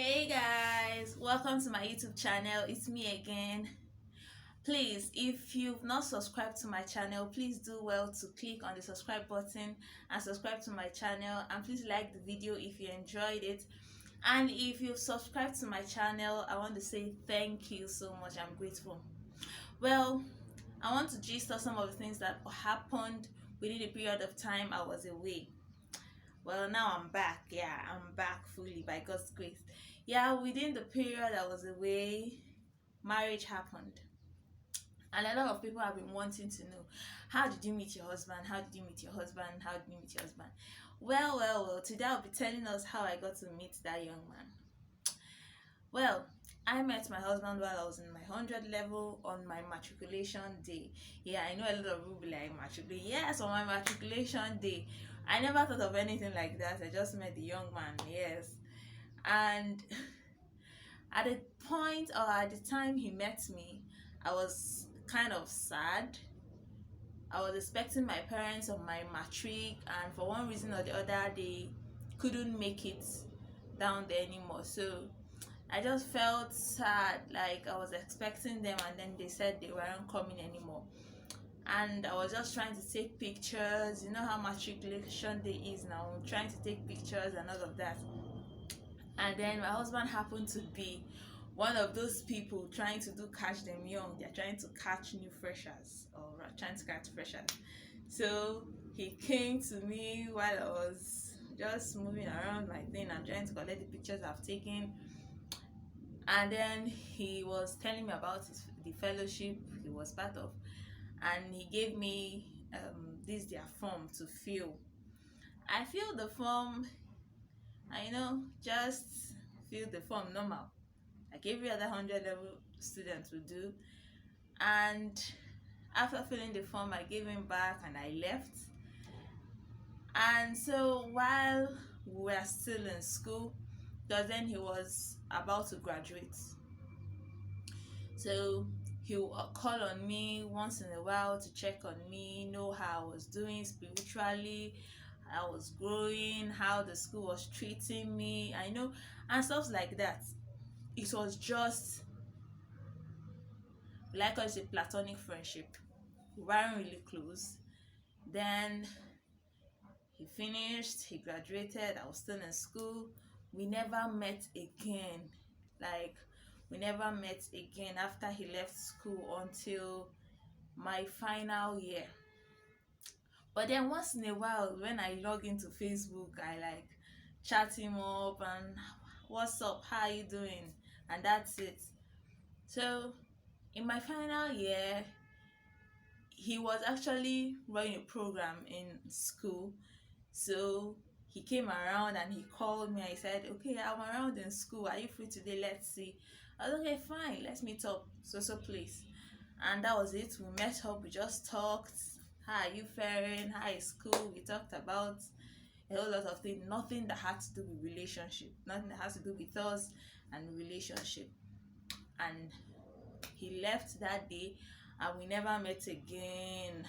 Hey guys, welcome to my YouTube channel. It's me again. Please, if you've not subscribed to my channel, please do well to click on the subscribe button and subscribe to my channel, and please like the video if you enjoyed it. And if you've subscribed to my channel, I want to say thank you so much. I'm grateful. Well, I want to gist up some of the things that happened within the period of time I was away. Well, now I'm back. Yeah, I'm back fully by God's grace. Yeah, within the period I was away, marriage happened. And a lot of people have been wanting to know, how did you meet your husband? How did you meet your husband? How did you meet your husband? Well, today I'll be telling us how I got to meet that young man. Well, I met my husband while I was in my 100 level on my matriculation day. Yeah, I know a lot of people be like, matriculation. Yes, on my matriculation day. I never thought of anything like that. I just met the young man, yes. And at the point or at the time he met me, I was kind of sad. I was expecting my parents on my matric, and for one reason or the other, they couldn't make it down there anymore. So I just felt sad, like I was expecting them, and then they said they weren't coming anymore. And I was just trying to take pictures. You know how matriculation day is now, trying to take pictures and all of that. And then my husband happened to be one of those people trying to do catch them young. They're trying to catch new freshers or trying to catch freshers. So he came to me while I was just moving around my thing and trying to collect the pictures I've taken. And then he was telling me about the fellowship he was part of, and he gave me this their form to fill. I filled the form. Just fill the form normal, like every other 100 level student would do. And after filling the form, I gave him back and I left. And so while we were still in school, because then he was about to graduate, so he would call on me once in a while to check on me, know how I was doing spiritually, how I was growing, how the school was treating me, and stuff like that. It was just like us a platonic friendship. We weren't really close. Then he finished, he graduated, I was still in school. We never met again. Like, we never met again after he left school until my final year. But then once in a while, when I log into Facebook, I like chat him up and what's up, how you doing? And that's it. So in my final year, he was actually running a program in school. So he came around and he called me. I said, okay, I'm around in school, are you free today? Let's see. I was okay, fine, let's meet up so place. And that was it. We met up, we just talked. How are you faring? How is school? We talked about a whole lot of things, nothing that had to do with relationship, nothing that has to do with us and relationship. And he left that day and we never met again.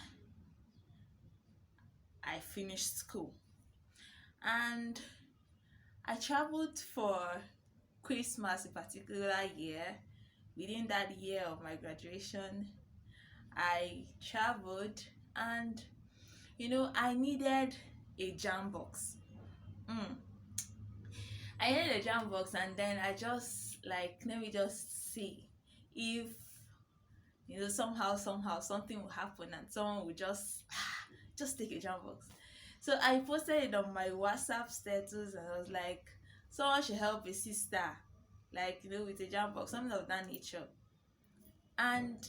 I finished school and I traveled for Christmas, a particular year. Within that year of my graduation, I traveled, and I needed a jam box. mm. I needed a jam box, and then I just like, let me just see if somehow something will happen and someone will just take a jam box. So I posted it on my WhatsApp status and I was like, someone should help a sister, like, with a jam box, something of that nature. And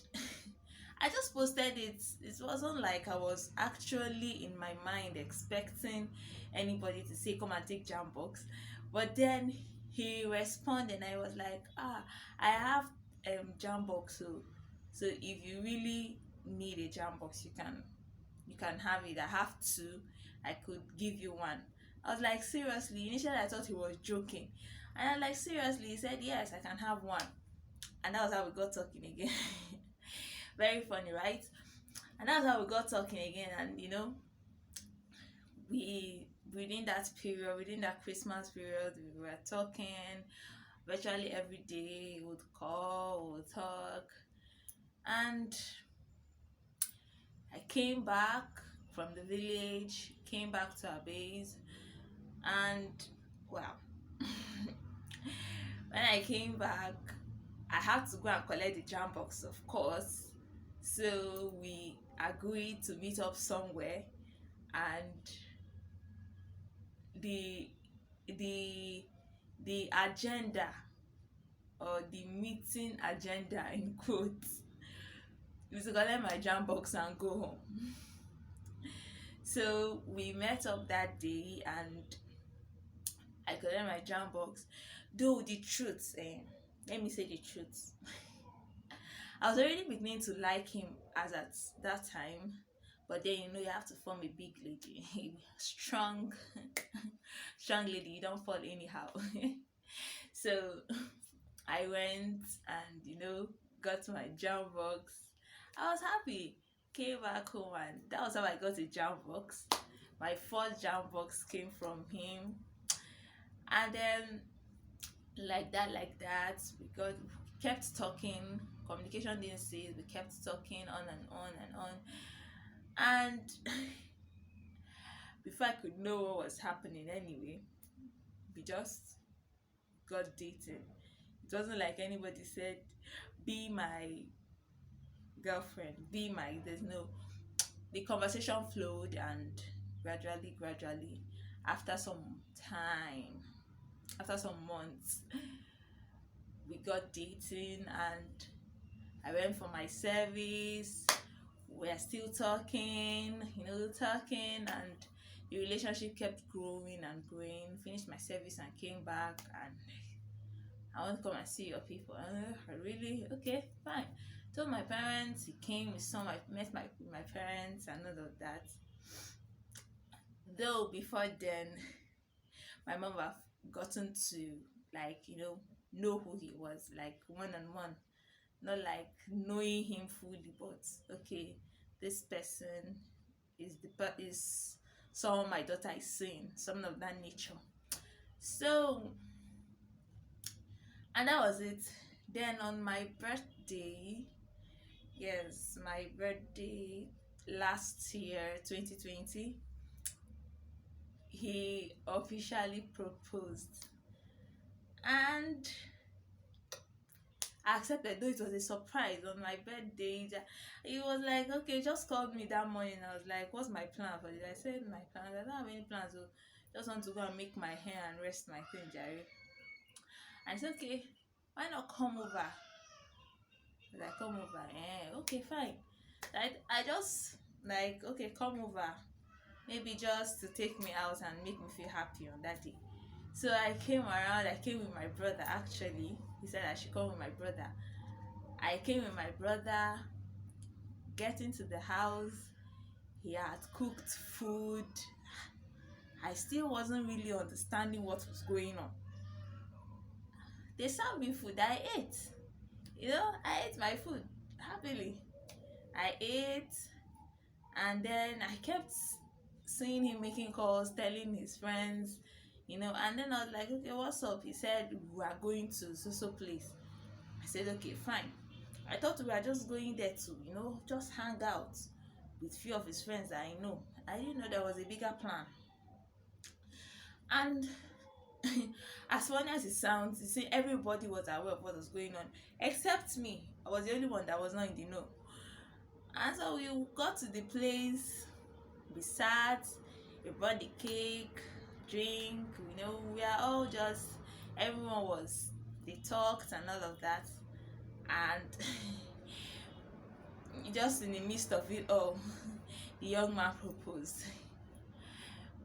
I just posted it. It wasn't like I was actually in my mind expecting anybody to say, come and take jam box. But then he responded and I was like, I have jam box. So if you really need a jam box, you can have it. I have two. I could give you one. I was like, seriously? Initially I thought he was joking. And I'm like, seriously? He said, yes, I can have one. And that was how we got talking again. Very funny, right? And that's how we got talking again. And we within that period, within that Christmas period, we were talking. virtually every day. We would call, we would talk. And I came back from the village, came back to our base, and well, when I came back, I had to go and collect the jam box, of course. So we agreed to meet up somewhere, and the the the agenda, or the meeting agenda in quotes, is to collect my jam box and go home. So we met up that day, and I collected my jam box. Though the truth, let me say the truth, I was already beginning to like him as at that time. But then you have to form a big lady, strong, strong lady. You don't fall anyhow. So I went and got my jam box. I was happy. Came back home, and that was how I got a jam box. My first jam box came from him, and then like that, we kept talking. Communication didn't cease. We kept talking on and on and on, and before I could know what was happening anyway, we just got dating. It wasn't like anybody said, be my girlfriend, be my, there's no, the conversation flowed, and gradually, after some time, after some months, we got dating, and I went for my service. We're still talking, and the relationship kept growing and growing. Finished my service and came back, and I want to come and see your people. Really? Okay, fine. Told my parents. He came, he saw met my parents and all of that. Though before then, my mom have gotten to, know who he was, like one on one, not like knowing him fully, but okay, this person is someone my daughter is seeing, something of that nature. So, and that was it. Then on my birthday, yes, my birthday last year, 2020, he officially proposed, and I accepted, though it was a surprise on my birthday. He was like, okay, just called me that morning. I was like, what's my plan for this? I said, my plans, I don't have any plans. So just want to go and make my hair and rest my thing, Jerry. I said, okay, why not come over? Like, come over. Okay, fine. I just like, okay, come over. Maybe just to take me out and make me feel happy on that day. So I came around. I came with my brother, actually. He said I should come with my brother. I came with my brother. Getting to the house, he had cooked food. I still wasn't really understanding what was going on. They served me food. I ate. I ate my food happily. I ate, and then I kept seeing him making calls, telling his friends, and then I was like, okay, what's up? He said, we are going to so place. I said, okay, fine. I thought we were just going there to, just hang out with few of his friends that I know. I didn't know there was a bigger plan. And as funny as it sounds, you see, everybody was aware of what was going on, except me. I was the only one that was not in the know. And so we got to the place, we sat, we brought the cake, drink, we are all just, everyone was, they talked and all of that. And just in the midst of it all, the young man proposed.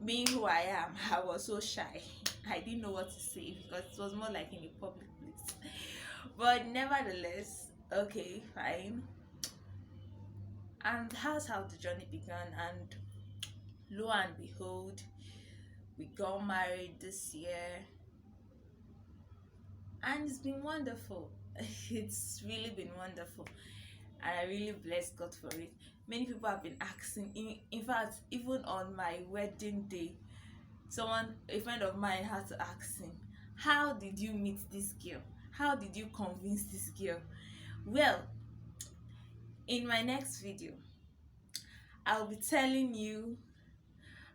Being who I am, I was so shy. I didn't know what to say because it was more like in a public place. But nevertheless, okay, fine. And that's how the journey began. And lo and behold, we got married this year. And it's been wonderful. It's really been wonderful. And I really bless God for it. Many people have been asking, in fact, even on my wedding day, a friend of mine had to ask him, How did you meet this girl? How did you convince this girl? Well, in my next video, I'll be telling you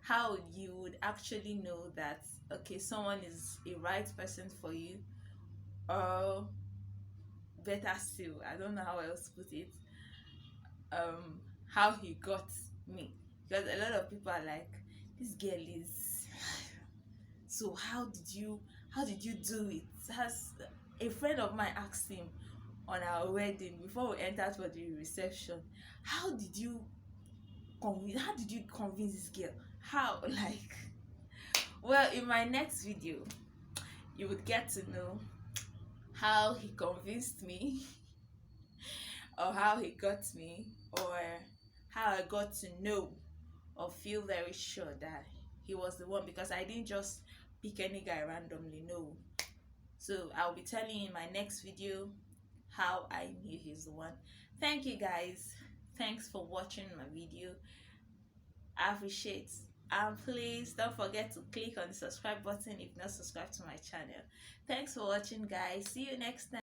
how you would actually know that okay, someone is a right person for you, or better still, I don't know how else to put it, how he got me. Because a lot of people are like, this girl is so how did you do it? Has a friend of mine asked him on our wedding before we entered for the reception, how did you convince this girl? How? Like, well, in my next video you would get to know how he convinced me, or how he got me, or how I got to know or feel very sure that he was the one, because I didn't just pick any guy randomly. No. So I'll be telling you in my next video how I knew he's the one. Thank you guys. Thanks for watching my video. I appreciate. And please don't forget to click on the subscribe button if not subscribed to my channel. Thanks for watching, guys. See you next time.